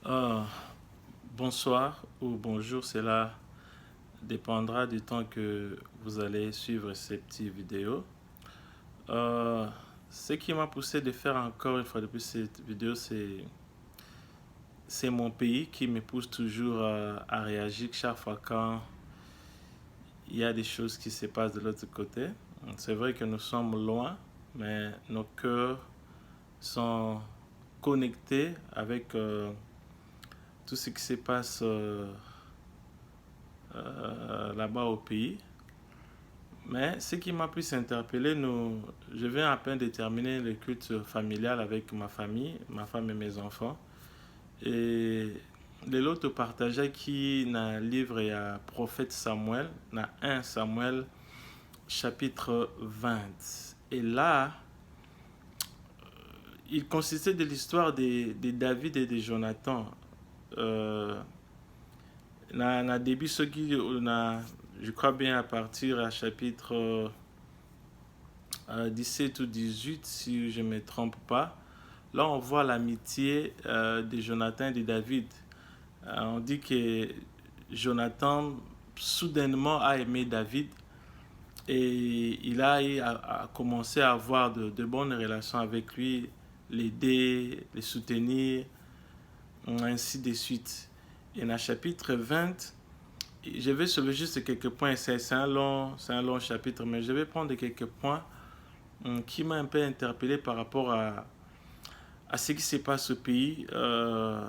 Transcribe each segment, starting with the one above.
Ah, bonsoir ou bonjour, cela dépendra du temps que vous allez suivre ces petites vidéos. Euh, Ce qui m'a poussé de faire encore une fois de plus cette vidéo, c'est mon pays qui me pousse toujours à réagir chaque fois quand il y a des choses qui se passent de l'autre côté. C'est vrai que nous sommes loin, mais nos cœurs sont connectés avec tout ce qui se passe là-bas au pays. Mais ce qui m'a plus interpellé, je viens à peine de terminer le culte familial avec ma famille, ma femme et mes enfants. Et de l'autre partageait qui n'a livre à prophète Samuel, n'a 1 Samuel chapitre 20. Et là, il consistait de l'histoire de David et de Jonathan. Euh, na début, ce qui, je crois bien à partir à chapitre 17 ou 18, si je ne me trompe pas. Là, on voit l'amitié de Jonathan et de David. On dit que Jonathan, soudainement, a aimé David et il a commencé à avoir de bonnes relations avec lui, l'aider, le soutenir, ainsi de suite. Et dans le chapitre 20, je vais soulever juste quelques points. C'est un long chapitre, mais je vais prendre quelques points qui m'a un peu interpellé par rapport à ce qui se passe au pays. Euh,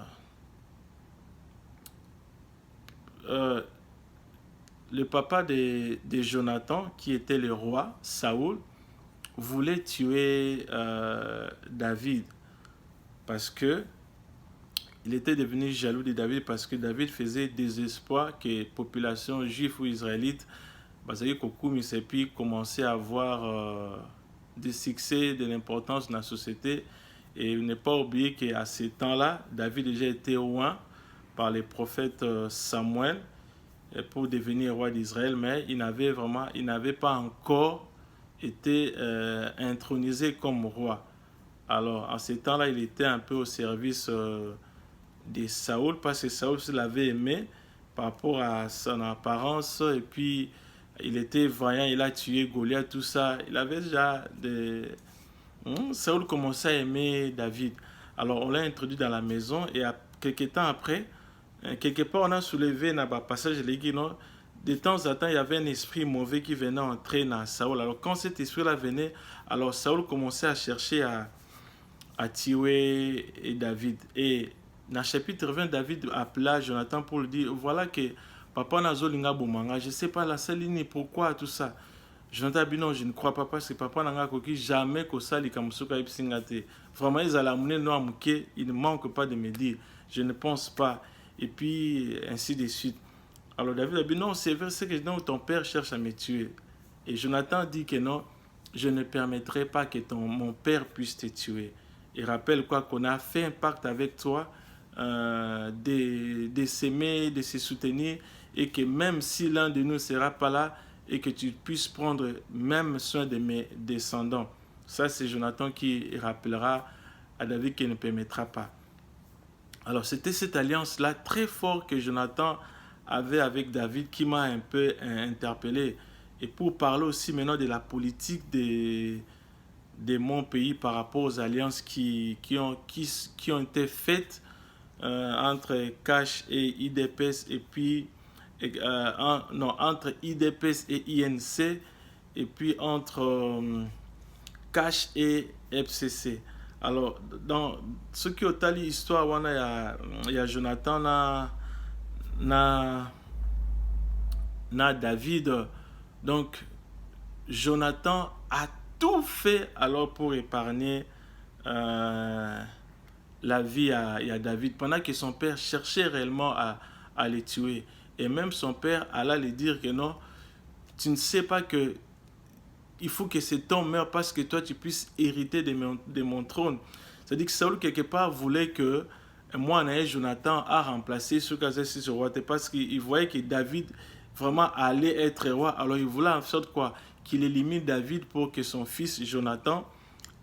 le papa de Jonathan, qui était le roi, Saoul, voulait tuer David parce que il était devenu jaloux de David parce que David faisait des espoirs que la population juive ou israélite et puis commençait à avoir des succès, de l'importance dans la société. Et ne pas oublier qu'à ces temps-là, David déjà été oint par les prophètes Samuel pour devenir roi d'Israël, mais il n'avait pas encore été intronisé comme roi. Alors, en ces temps-là, il était un peu au service de Saoul, parce que Saoul l'avait aimé par rapport à son apparence, et puis il était vaillant, il a tué Goliath, tout ça. Il avait déjà des... Saoul commençait à aimer David. Alors, on l'a introduit dans la maison, et quelques temps après, quelque part, on a soulevé dans le passage de l'église, non? De temps en temps, il y avait un esprit mauvais qui venait entrer dans Saoul. Alors, quand cet esprit-là venait, alors Saoul commençait à chercher à tuer David. Et dans le chapitre 20, David appela Jonathan pour lui dire, voilà que papa n'a zolinga bomanga, je ne sais pas la seule ligne, pourquoi tout ça. Jonathan dit non, je ne crois pas parce que papa n'a koki jamais que ça, les kamusuka ipsingate. Vraiment, ils allaient amener non amouké, il ne manque pas de me dire, je ne pense pas. Et puis, ainsi de suite. Alors David a dit non, c'est vrai, c'est que non, ton père cherche à me tuer. Et Jonathan dit que non, je ne permettrai pas que mon père puisse te tuer. Et rappelle quoi qu'on a fait un pacte avec toi de s'aimer, de se soutenir et que même si l'un de nous ne sera pas là et que tu puisses prendre même soin de mes descendants. Ça, c'est Jonathan qui rappellera à David qu'il ne permettra pas. Alors, c'était cette alliance-là très forte que Jonathan avait avec David qui m'a un peu interpellé. Et pour parler aussi maintenant de la politique de mon pays par rapport aux alliances qui ont été faites entre Cash et IDPS et puis non, entre IDPS et INC et puis entre Cash et FCC. Alors, dans ce qui est tali histoire, il y a Jonathan, na, na David. Donc, Jonathan a tout fait alors pour épargner la vie à David pendant que son père cherchait réellement à les tuer. Et même son père alla lui dire que non, tu ne sais pas que il faut que cet homme meure parce que toi tu puisses hériter de mon trône. C'est-à-dire que Saul quelque part voulait que moi, Jonathan a remplacé ce ce roi parce qu'il voyait que David vraiment allait être roi. Alors il voulait en sorte quoi qu'il élimine David pour que son fils Jonathan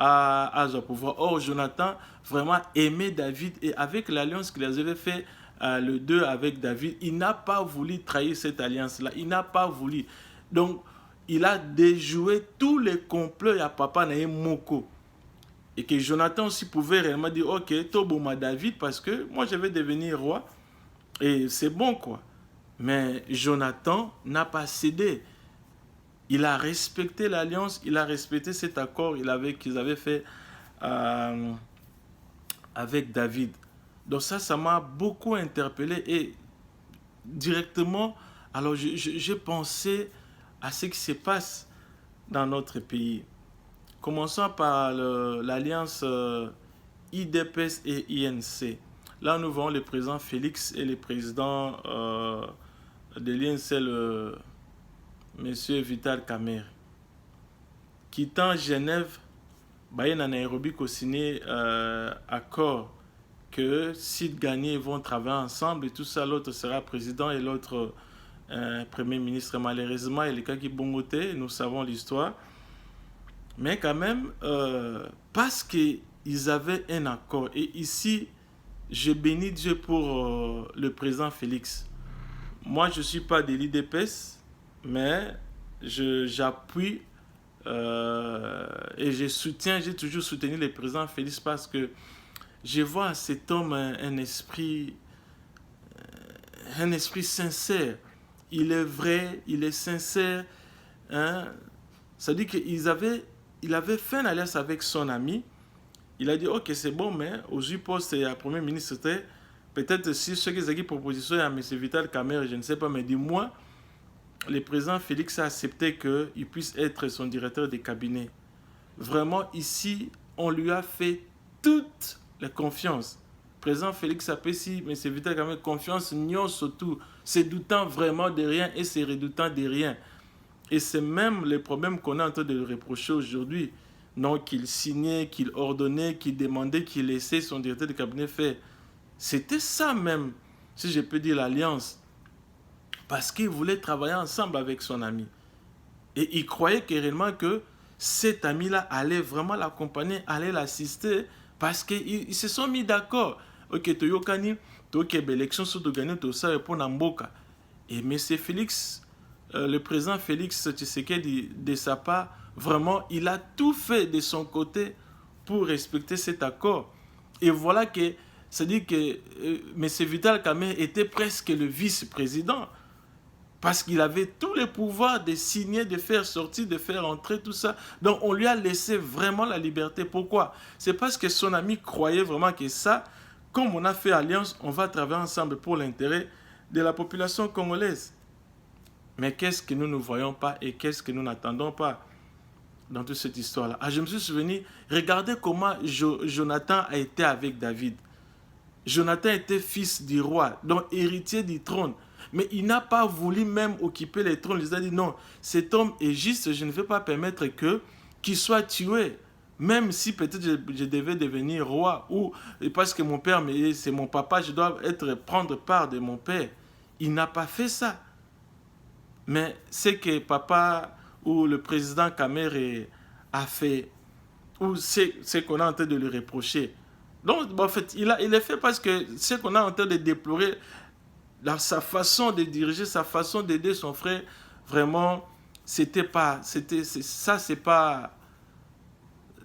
a son pouvoir. Or, Jonathan vraiment aimé David. Et avec l'alliance qu'il avait fait le 2 avec David, il n'a pas voulu trahir cette alliance-là. Il n'a pas voulu. Donc, il a déjoué tous les complots à Papa Naye Moko. Et que Jonathan aussi pouvait réellement dire, ok, Toboma David, parce que moi je vais devenir roi. Et c'est bon, quoi. Mais Jonathan n'a pas cédé. Il a respecté l'alliance, il a respecté cet accord qu'ils avaient fait avec David. Donc ça m'a beaucoup interpellé. Et directement, alors j'ai pensé à ce qui se passe dans notre pays. Commençons par l'alliance IDPS et INC. Là, nous voyons le président Félix et le président de l'INC, le monsieur Vital Kamerhe. Quittant Genève, Bayen à Nairobi a signé accord que s'ils gagnent, ils vont travailler ensemble et tout ça. L'autre sera président et l'autre premier ministre. Malheureusement, il y a les cas qui bongoté, nous savons l'histoire. Mais quand même, parce qu'ils avaient un accord. Et ici, je bénis Dieu pour le président Félix. Moi, je ne suis pas de l'IDPS, mais j'appuie et j'ai toujours soutenu le président Félix parce que je vois à cet homme un esprit sincère. Il est vrai, il est sincère. Hein? Ça dit qu'il avait fait une alliance avec son ami. Il a dit, ok, c'est bon, mais aujourd'hui, poste à Premier ministre, c'était peut-être si ceux qui ont dit proposition à M. Vital Kamerhe, je ne sais pas, mais dis-moi, le président Félix a accepté qu'il puisse être son directeur de cabinet. Vraiment, ici, on lui a fait toute la confiance. Le président Félix Apessi, M. Vital Kamerhe, confiance, non surtout, se doutant vraiment de rien et se redoutant de rien. Et c'est même le problème qu'on est en train de le reprocher aujourd'hui. Non, qu'il signait, qu'il ordonnait, qu'il demandait, qu'il laissait son directeur de cabinet faire. C'était ça même, si je peux dire, l'alliance. Parce qu'il voulait travailler ensemble avec son ami. Et il croyait réellement que cet ami-là allait vraiment l'accompagner, allait l'assister, parce qu'ils se sont mis d'accord. Ok, Toyokani, Toyokebe élection sur Togani, tout ça, pour Namboka. Et M. Félix, le président Félix Tshisekedi, de sa part, vraiment, il a tout fait de son côté pour respecter cet accord. Et voilà que, c'est-à-dire que M. Vital Kamerhe était presque le vice-président. Parce qu'il avait tous les pouvoirs de signer, de faire sortir, de faire entrer, tout ça. Donc on lui a laissé vraiment la liberté. Pourquoi? C'est parce que son ami croyait vraiment que ça, comme on a fait alliance, on va travailler ensemble pour l'intérêt de la population congolaise. Mais qu'est-ce que nous ne voyons pas et qu'est-ce que nous n'attendons pas dans toute cette histoire-là? Je me suis souvenu, regardez comment Jonathan a été avec David. Jonathan était fils du roi, donc héritier du trône. Mais il n'a pas voulu même occuper le trône. Il a dit non, cet homme est juste, je ne vais pas permettre qu'il soit tué. Même si peut-être je devais devenir roi, ou parce que mon père, c'est mon papa, je dois prendre part de mon père. Il n'a pas fait ça. Mais c'est que papa ou le président Kamerhe a fait, ou c'est qu'on est en train de lui reprocher. Donc, en fait, il est fait parce que ce qu'on est en train de déplorer, sa façon de diriger, sa façon d'aider son frère, vraiment, c'est pas,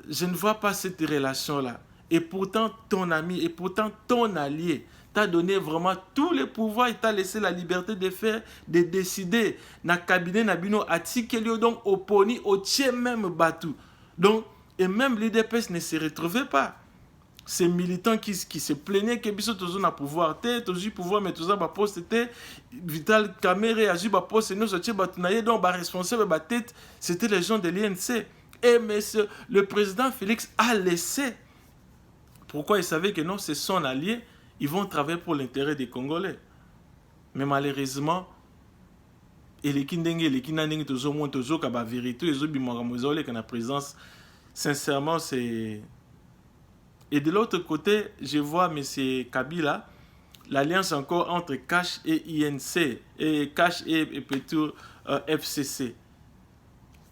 je ne vois pas cette relation-là. Et pourtant, ton ami, et pourtant, ton allié, t'a donné vraiment tous les pouvoirs, il t'a laissé la liberté de faire, de décider. Na cabinet, na bino, atikelio, donc, oponi, au tien même batou. Donc, et même l'IDPS ne se retrouvait pas. Ces militants qui se plaignaient que biso tozo na pouvoir tozo pouvoir mais tozo ba poste Vital Kamerhe a ba poste nous sortir ba tunaye donc ba responsable ba tête, c'était les gens de l'INC. Et monsieur le président Félix a laissé. Pourquoi il savait que non, c'est son allié, ils vont travailler pour l'intérêt des Congolais. Mais malheureusement, et les kindenge les kinandenge tozo mon tozo ka ba vérité ezo bimanga mozole que na présence, sincèrement c'est. Et de l'autre côté, je vois M. Kabila, l'alliance encore entre Cash et INC, et Cash et plutôt FCC.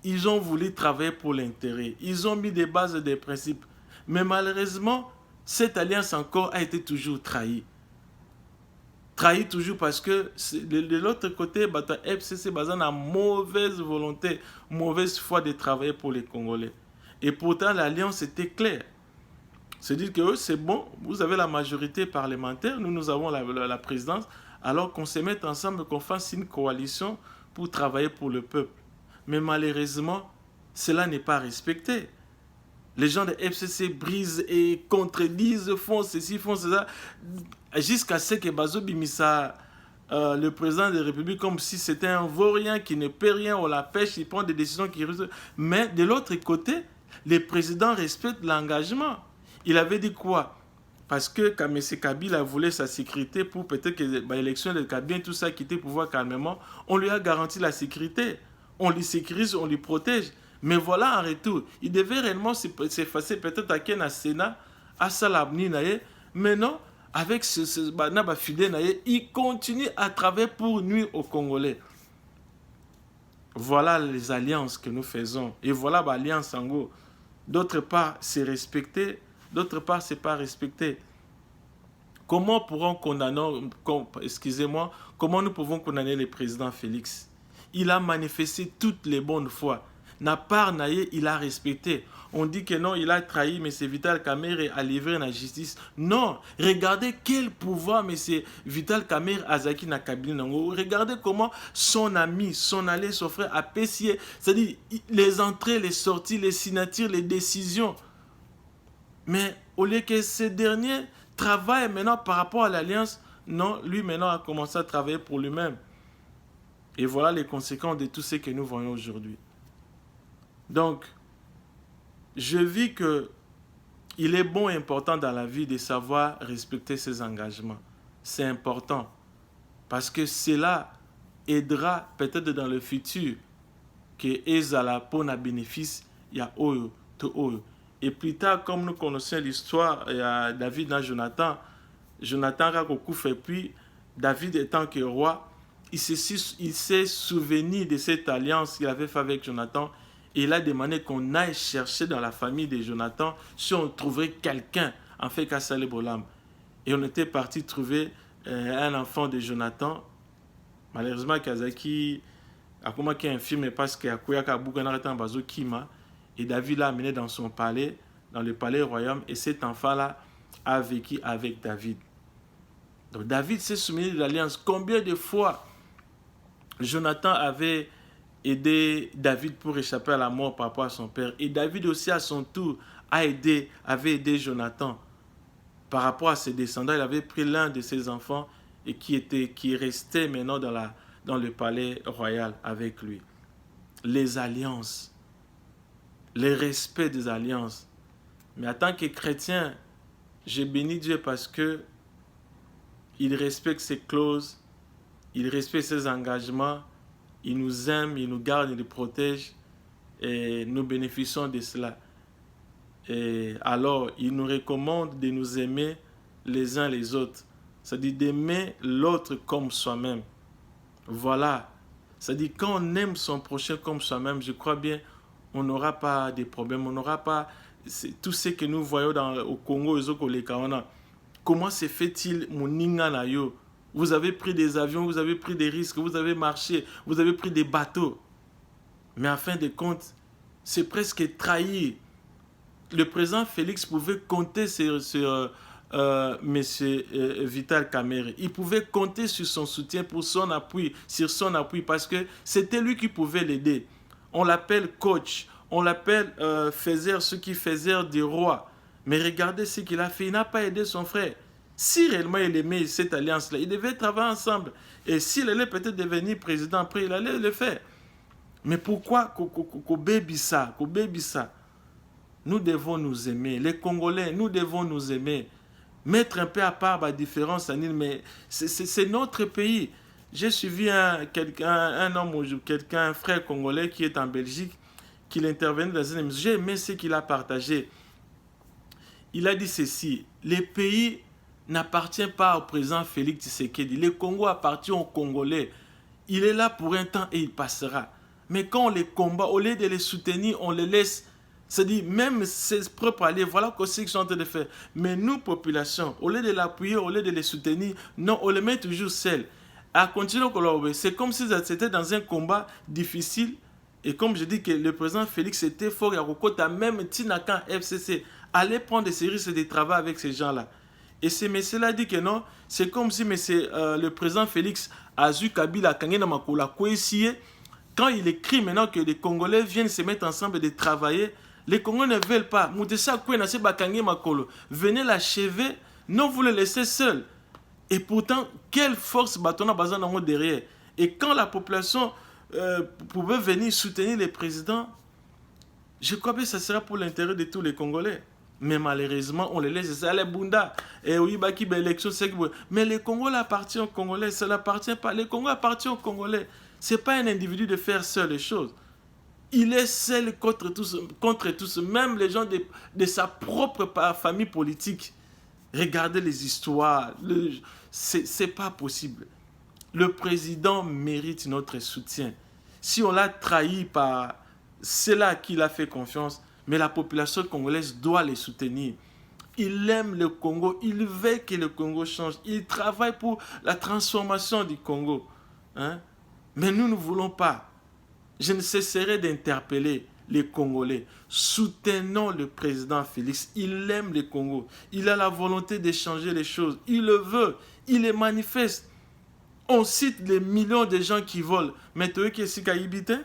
Ils ont voulu travailler pour l'intérêt. Ils ont mis des bases, des principes. Mais malheureusement, Cette alliance encore a été toujours trahie. Trahie toujours parce que de l'autre côté, FCC basé la mauvaise volonté, mauvaise foi de travailler pour les Congolais. Et pourtant, l'alliance était claire. C'est dire que c'est bon, vous avez la majorité parlementaire, nous avons la présidence, alors qu'on se mette ensemble, qu'on fasse une coalition pour travailler pour le peuple. Mais malheureusement, cela n'est pas respecté. Les gens de FCC brisent et contredisent, font ceci, font cela, jusqu'à ce que Bazo Bimissa, le président de la République, comme si c'était un vaurien qui ne paie rien, on la pêche, il prend des décisions qui risquent. Mais de l'autre côté, les présidents respectent l'engagement. Il avait dit quoi? Parce que M. Kabila voulait sa sécurité pour peut-être que l'élection de Kabila, tout ça, quitter le pouvoir calmement, on lui a garanti la sécurité. On lui sécurise, on lui protège. Mais voilà, en retour, il devait réellement s'effacer peut-être à Ken, à Sénat, à Salabni, mais non, avec ce fidèle, il continue à travailler pour nuire aux Congolais. Voilà les alliances que nous faisons. Et voilà l'alliance en gros. D'autre part, c'est respecté, d'autre part, c'est pas respecté. Comment pourrons condamner, excusez-moi, comment nous pouvons condamner le président Félix? Il a manifesté toutes les bonnes foi. N'a pas naïe, il a respecté. On dit que non, il a trahi M. Vital Kamerhe à livrer la justice. Non, regardez quel pouvoir M. Vital Kamerhe a zaki na Kabila. Regardez comment son ami, son allié, son frère a payé. C'est-à-dire les entrées, les sorties, les signatures, les décisions. Mais au lieu que ces derniers travaillent maintenant par rapport à l'alliance, non, lui maintenant a commencé à travailler pour lui-même. Et voilà les conséquences de tout ce que nous voyons aujourd'hui. Donc, je vis que il est bon et important dans la vie de savoir respecter ses engagements. C'est important. Parce que cela aidera peut-être dans le futur que ezala pour un bénéfice, il y a oyo, to oyo. Et plus tard, comme nous connaissons l'histoire, il y a David et Jonathan. Jonathan a fait puis David étant que roi, il s'est souvenu de cette alliance qu'il avait fait avec Jonathan. Et il a demandé qu'on aille chercher dans la famille de Jonathan si on trouverait quelqu'un en fait Kassale Bolam. Et on était parti trouver un enfant de Jonathan. Malheureusement, Kazaki a commencé un film parce qu'il y a Kouyaka Bouganaratan Bazo Kima. Et David l'a amené dans son palais, dans le palais royal. Et cet enfant-là a vécu avec David. Donc David s'est soumis de l'alliance. Combien de fois Jonathan avait aidé David pour échapper à la mort par rapport à son père. Et David aussi à son tour avait aidé Jonathan par rapport à ses descendants. Il avait pris l'un de ses enfants et qui restait maintenant dans le palais royal avec lui. Les alliances, le respect des alliances. Mais en tant que chrétien, j'ai béni Dieu parce que il respecte ses clauses, il respecte ses engagements. Il nous aime, il nous garde, il nous protège et nous bénéficions de cela. Et alors, il nous recommande de nous aimer les uns les autres. C'est-à-dire d'aimer l'autre comme soi-même. Voilà. C'est-à-dire quand on aime son prochain comme soi-même, je crois bien, on n'aura pas de problèmes, on n'aura pas tout ce que nous voyons au Congo, comment se fait-il mon ninganayo? Vous avez pris des avions, vous avez pris des risques, vous avez marché, vous avez pris des bateaux. Mais en fin de compte, c'est presque trahir. Le président Félix pouvait compter sur M. Vital Kamerhe. Il pouvait compter sur son soutien, sur son appui, parce que c'était lui qui pouvait l'aider. On l'appelle coach, on l'appelle faiseur, ce qui faiseur du roi. Mais regardez ce qu'il a fait, il n'a pas aidé son frère. Si réellement il aimait cette alliance-là, il devait travailler ensemble. Et s'il allait peut-être devenir président, après il allait le faire. Mais pourquoi Kobebisa? Nous devons nous aimer. Les Congolais, nous devons nous aimer. Mettre un peu à part la différence, mais c'est notre pays. J'ai suivi un frère congolais qui est en Belgique, qui intervenait dans une émission. J'ai aimé ce qu'il a partagé. Il a dit ceci: les pays n'appartient pas au président Félix Tshisekedi. Le Congo appartient aux Congolais. Il est là pour un temps et il passera. Mais quand on les combat, au lieu de les soutenir, on les laisse C'est-à-dire, même ses propres alliés, voilà ce qu'ils sont en train de faire. Mais nous, population, au lieu de l'appuyer, au lieu de les soutenir, non, on les met toujours seuls. À continuer, c'est comme si c'était dans un combat difficile. Et comme je dis que le président Félix était fort, à même Tinakan FCC, allait prendre des risques de travail avec ces gens-là. Et ce monsieur-là dit que non, c'est comme si le président Félix Azu Kabila Kangena Makola Kouessier, quand il écrit maintenant que les Congolais viennent se mettre ensemble et de travailler, les Congolais ne veulent pas. Moutessa Kouena se Bakangé Makolo, venez l'achever, non, vous le laissez seul. Et pourtant, quelle force Batona Bazan derrière. Et quand la population pouvait venir soutenir les présidents, je crois que ça sera pour l'intérêt de tous les Congolais. Mais malheureusement, on les laisse, c'est les Bunda. Et oui, élection, mais les Congolais appartiennent aux Congolais, ça n'appartient pas. Les Congolais appartiennent aux Congolais. Ce n'est pas un individu de faire seul les choses. Il est seul contre tous, même les gens de sa propre famille politique. Regardez les histoires. C'est pas possible. Le président mérite notre soutien. Si on l'a trahi par ceux-là qui a fait confiance, mais la population congolaise doit les soutenir. Il aime le Congo, il veut que le Congo change, il travaille pour la transformation du Congo. Hein? Mais nous ne voulons pas. Je ne cesserai d'interpeller les Congolais. Soutenons le président Félix. Il aime le Congo. Il a la volonté de changer les choses. Il le veut. Il les manifeste. On cite les millions de gens qui volent. Mais tu qui est Kaïbité?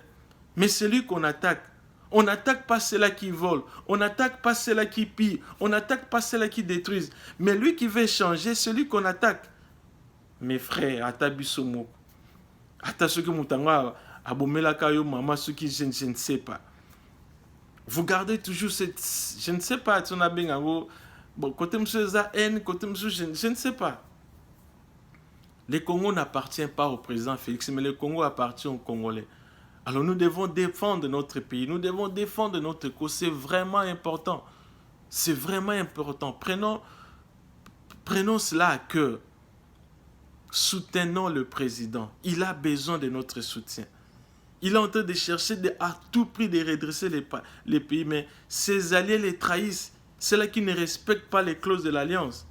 Mais c'est lui qu'on attaque. On n'attaque pas ceux-là qui volent. On n'attaque pas ceux-là qui pillent. On n'attaque pas ceux-là qui détruisent. Mais lui qui veut changer, c'est lui qu'on attaque. Mes frères, Atabisomo. Atasuki Moutanga, Abomelaka yo Mama, ceux qui je ne sais pas. Vous gardez toujours cette. Je ne sais pas, tu as bien. Bon, côté monsieur Zahen, côté monsieur, je ne sais pas. Le Congo n'appartient pas au président Félix, mais le Congo appartient aux Congolais. Alors nous devons défendre notre pays, nous devons défendre notre cause. C'est vraiment important. C'est vraiment important. Prenons cela à cœur. Soutenons le président. Il a besoin de notre soutien. Il est en train de chercher à tout prix de redresser les pays, mais ses alliés les trahissent. C'est là qui ne respectent pas les clauses de l'alliance.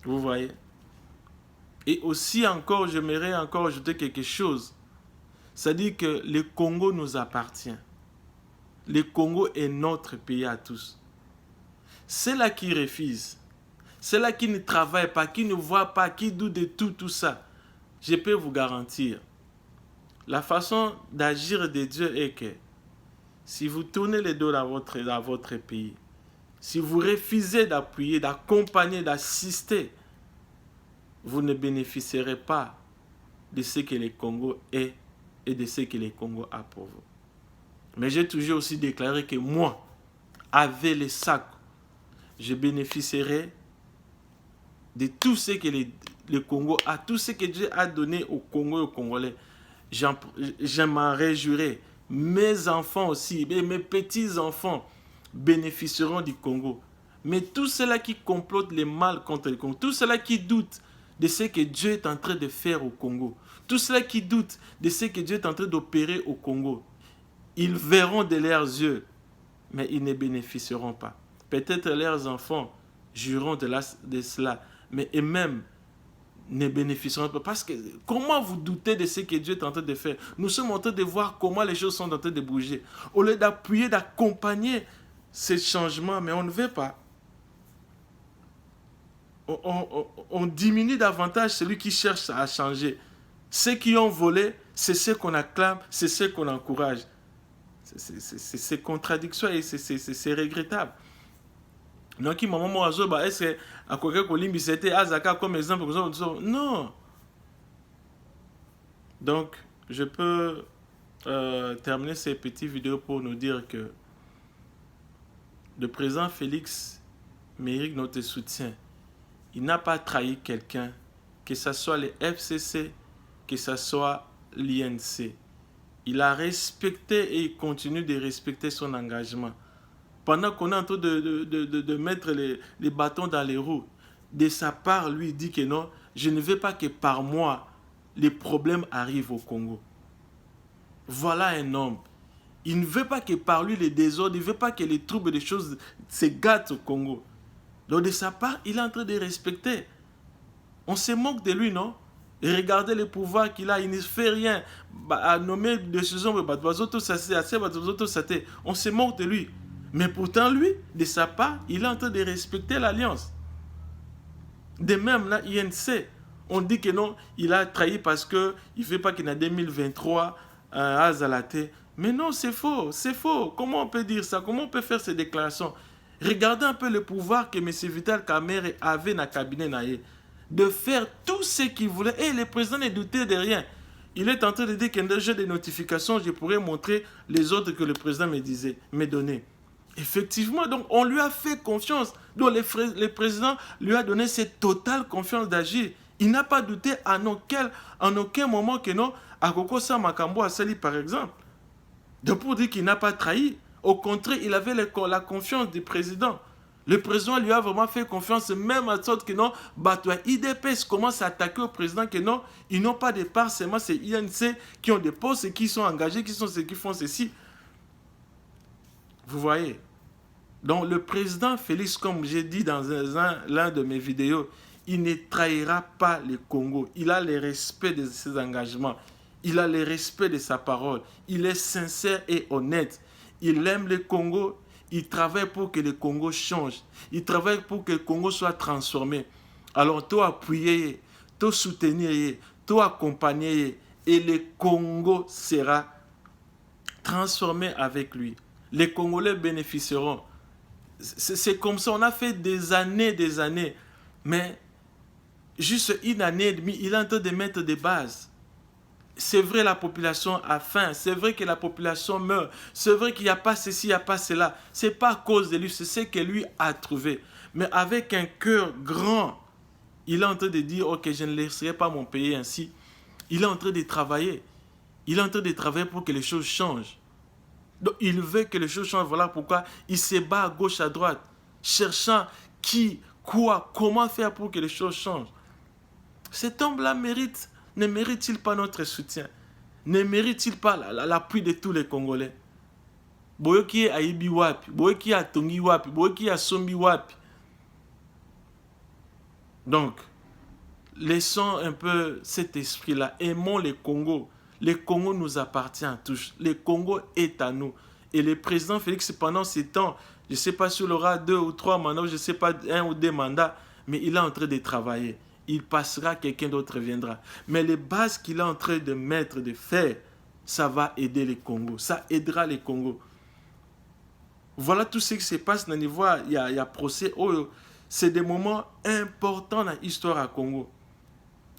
Vous voyez? Et aussi encore, j'aimerais encore ajouter quelque chose. C'est-à-dire que le Congo nous appartient. Le Congo est notre pays à tous. C'est là qui refuse. C'est là qui ne travaille pas, qui ne voit pas, qui doute de tout ça. Je peux vous garantir. La façon d'agir de Dieu est que si vous tournez les dos dans votre pays, si vous refusez d'appuyer, d'accompagner, d'assister, vous ne bénéficierez pas de ce que le Congo est et de ce que le Congo a pour vous. Mais j'ai toujours aussi déclaré que moi, avec les sacs, je bénéficierai de tout ce que le Congo a, tout ce que Dieu a donné au Congo et aux Congolais. Je m'en réjouirai. Mes enfants aussi, mes petits-enfants bénéficieront du Congo. Mais tous ceux-là qui complotent le mal contre le Congo, tous ceux-là qui doutent de ce que Dieu est en train de faire au Congo, tous ceux-là qui doutent de ce que Dieu est en train d'opérer au Congo, ils verront de leurs yeux, mais ils ne bénéficieront pas. Peut-être leurs enfants jouiront de cela, mais eux-mêmes ne bénéficieront pas. Parce que comment vous doutez de ce que Dieu est en train de faire? Nous sommes en train de voir comment les choses sont en train de bouger. Au lieu d'appuyer, d'accompagner ces changements, mais on ne veut pas. On diminue davantage celui qui cherche à changer. Ceux qui ont volé, c'est ceux qu'on acclame, c'est ceux qu'on encourage. C'est contradictoire et c'est regrettable. Donc, est-ce que à Kolimbi c'était Azaka comme exemple? Non. Donc, je peux terminer ces petites vidéos pour nous dire que le président Félix mérite notre soutien. Il n'a pas trahi quelqu'un, que ce soit les FCC, que ce soit l'INC. Il a respecté et il continue de respecter son engagement. Pendant qu'on est en train de mettre les bâtons dans les roues, de sa part, lui, il dit que non, je ne veux pas que par moi, les problèmes arrivent au Congo. Voilà un homme. Il ne veut pas que par lui les désordres, il ne veut pas que les troubles des choses se gâtent au Congo. Donc de sa part, il est en train de respecter. On se moque de lui, non? Et regardez le pouvoir qu'il a, il ne fait rien. À nommer des décisions, on se moque de lui. Mais pourtant, lui, de sa part, il est en train de respecter l'alliance. De même, là, INC, on dit que non, il a trahi parce qu'il ne fait pas qu'il y a 2023 à Zalaté. Mais non, c'est faux, c'est faux. Comment on peut dire ça? Comment on peut faire ces déclarations? Regardez un peu le pouvoir que M. Vital Kamerhe avait dans le cabinet naïe, de faire tout ce qu'il voulait. Et le président ne doutait de rien. Il est en train de dire que j'ai des notifications, je pourrais montrer les autres que le président me donnait. Effectivement, donc on lui a fait confiance. Donc le président lui a donné cette totale confiance d'agir. Il n'a pas douté en aucun moment que non, à Koko Makambo Asali par exemple. Donc pour dire qu'il n'a pas trahi, au contraire, il avait la confiance du président. Le président lui a vraiment fait confiance, même à sorte que non, IDPS commence à attaquer au président que non, ils n'ont pas de part, seulement c'est INC qui ont des postes et qui sont engagés, qui sont ceux qui font ceci. Vous voyez? Donc le président Félix, comme j'ai dit dans l'un de mes vidéos, il ne trahira pas le Congo. Il a le respect de ses engagements. Il a le respect de sa parole. Il est sincère et honnête. Il aime le Congo. Il travaille pour que le Congo change. Il travaille pour que le Congo soit transformé. Alors, toi appuyer, toi soutenir, toi accompagner, et le Congo sera transformé avec lui. Les Congolais bénéficieront. C'est comme ça, on a fait des années, mais juste une année et demie, il est en train de mettre des bases. C'est vrai, la population a faim, c'est vrai que la population meurt, c'est vrai qu'il n'y a pas ceci, il n'y a pas cela. Ce n'est pas à cause de lui, c'est ce que lui a trouvé. Mais avec un cœur grand, il est en train de dire, ok, je ne laisserai pas mon pays ainsi. Il est en train de travailler. Il est en train de travailler pour que les choses changent. Donc, il veut que les choses changent. Voilà pourquoi il se bat à gauche, à droite, cherchant qui, quoi, comment faire pour que les choses changent. Cet homme-là ne mérite-t-il pas notre soutien? Ne mérite-t-il pas l'appui de tous les Congolais? Boyoki a Ibi Wapi, Boyoki a Tongi Wapi, Boyoki a Sombi Wapi. Donc, laissons un peu cet esprit-là. Aimons le Congo. Le Congo nous appartient à tous. Le Congo est à nous. Et le président Félix, pendant ces temps, je ne sais pas s'il aura 2 ou 3 mandats, je ne sais pas 1 ou 2 mandats, mais il est en train de travailler. Il passera, quelqu'un d'autre viendra. Mais les bases qu'il est en train de mettre, de faire, ça va aider le Congo. Ça aidera le Congo. Voilà tout ce qui se passe dans niveau, il y a procès. Oh, c'est des moments importants dans l'histoire à Congo.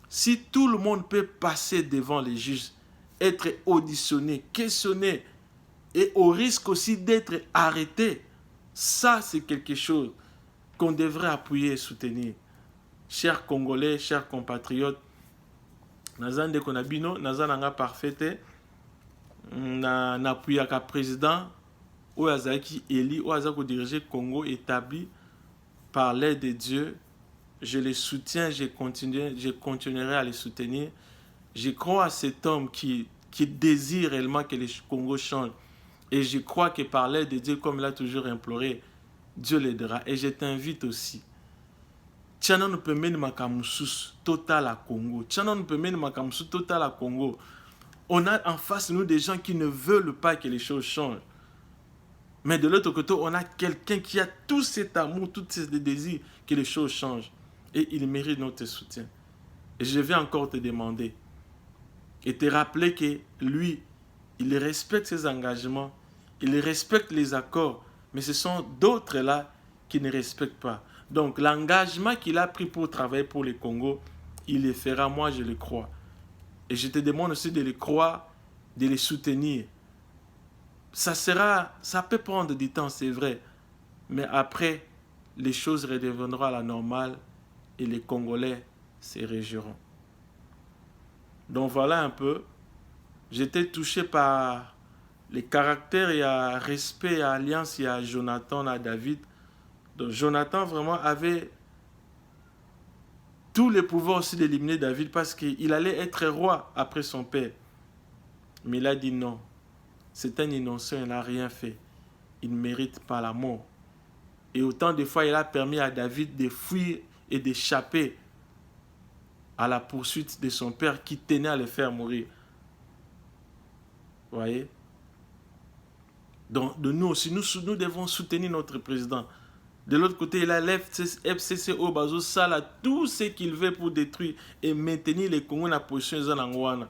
Si tout le monde peut passer devant les juges, être auditionné, questionné, et au risque aussi d'être arrêté, ça c'est quelque chose qu'on devrait appuyer et soutenir. Chers Congolais, chers compatriotes, nazan de konabino, nazan nanga parfaite, na appuyaka président, ou azaki éli, ou azako diriger Congo établi par l'aide de Dieu. Je les soutiens, je continuerai à les soutenir. Je crois à cet homme qui désire réellement que le Congo change. Et je crois que par l'aide de Dieu, comme il a toujours imploré, Dieu l'aidera. Et je t'invite aussi. Tchana nous peut mener makamusus total à Congo. Tchana nous peut mener makamusus total à Congo. On a en face de nous des gens qui ne veulent pas que les choses changent. Mais de l'autre côté, on a quelqu'un qui a tout cet amour, tous ces désirs que les choses changent. Et il mérite notre soutien. Et je vais encore te demander et te rappeler que lui, il respecte ses engagements, il respecte les accords, mais ce sont d'autres là qui ne respectent pas. Donc l'engagement qu'il a pris pour travailler pour le Congo, il le fera, moi je le crois. Et je te demande aussi de le croire, de le soutenir. Ça peut prendre du temps, c'est vrai, mais après, les choses redeviendront à la normale et les Congolais se réjouiront. Donc voilà un peu. J'étais touché par les caractères et le respect et l'alliance. Il y a Jonathan, à David. Donc Jonathan vraiment avait tout le pouvoir aussi d'éliminer David parce qu'il allait être roi après son père. Mais il a dit non. c'est un innocent, il n'a rien fait. Il ne mérite pas la mort. Et autant de fois, il a permis à David de fuir et d'échapper à la poursuite de son père qui tenait à le faire mourir. Vous voyez? Donc, de nous aussi, nous devons soutenir notre président. De l'autre côté, il a l'FCCO, Bazo Sala, tout ce qu'il veut pour détruire et maintenir les Congos dans la position de Zanangwana.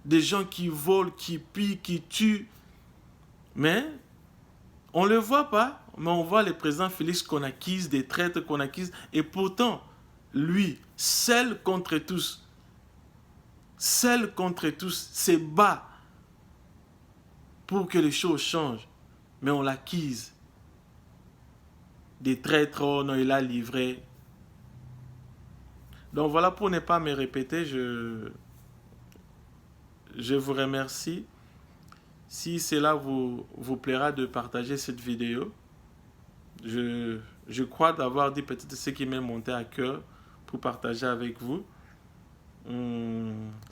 Des gens qui volent, qui pillent, qui tuent. Mais on ne le voit pas, mais on voit le président Félix qu'on accuse, des traîtres qu'on accuse. Et pourtant, lui, seul contre tous, se bat pour que les choses changent. Mais on l'acquise. Des traîtres, oh non, il a livré. Donc voilà, pour ne pas me répéter, je vous remercie. Si cela vous plaira de partager cette vidéo, je crois d'avoir dit peut-être ce qui m'est monté à cœur pour partager avec vous.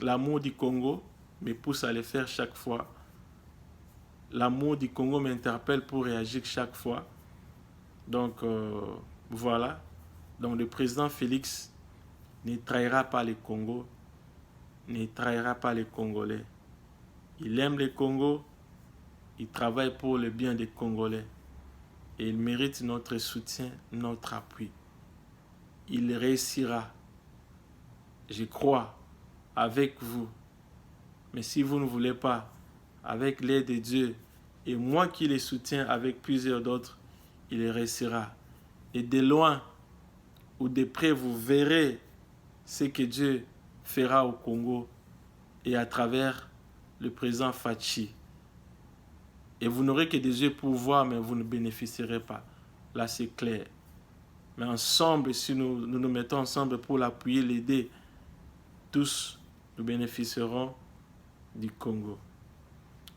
L'amour du Congo me pousse à le faire chaque fois. L'amour du Congo m'interpelle pour réagir chaque fois. Donc voilà. Donc le président Félix ne trahira pas le Congo, ne trahira pas les Congolais. Il aime le Congo, il travaille pour le bien des Congolais. Et il mérite notre soutien, notre appui. Il réussira. Je crois avec vous. Mais si vous ne voulez pas, avec l'aide de Dieu, et moi qui les soutiens avec plusieurs d'autres, il réussira. Et de loin ou de près, vous verrez ce que Dieu fera au Congo et à travers le président Fachi. Et vous n'aurez que des yeux pour voir, mais vous ne bénéficierez pas. Là, c'est clair. Mais ensemble, si nous mettons ensemble pour l'appuyer, l'aider, tous, nous bénéficierons du Congo.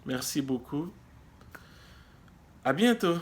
Merci beaucoup. À bientôt.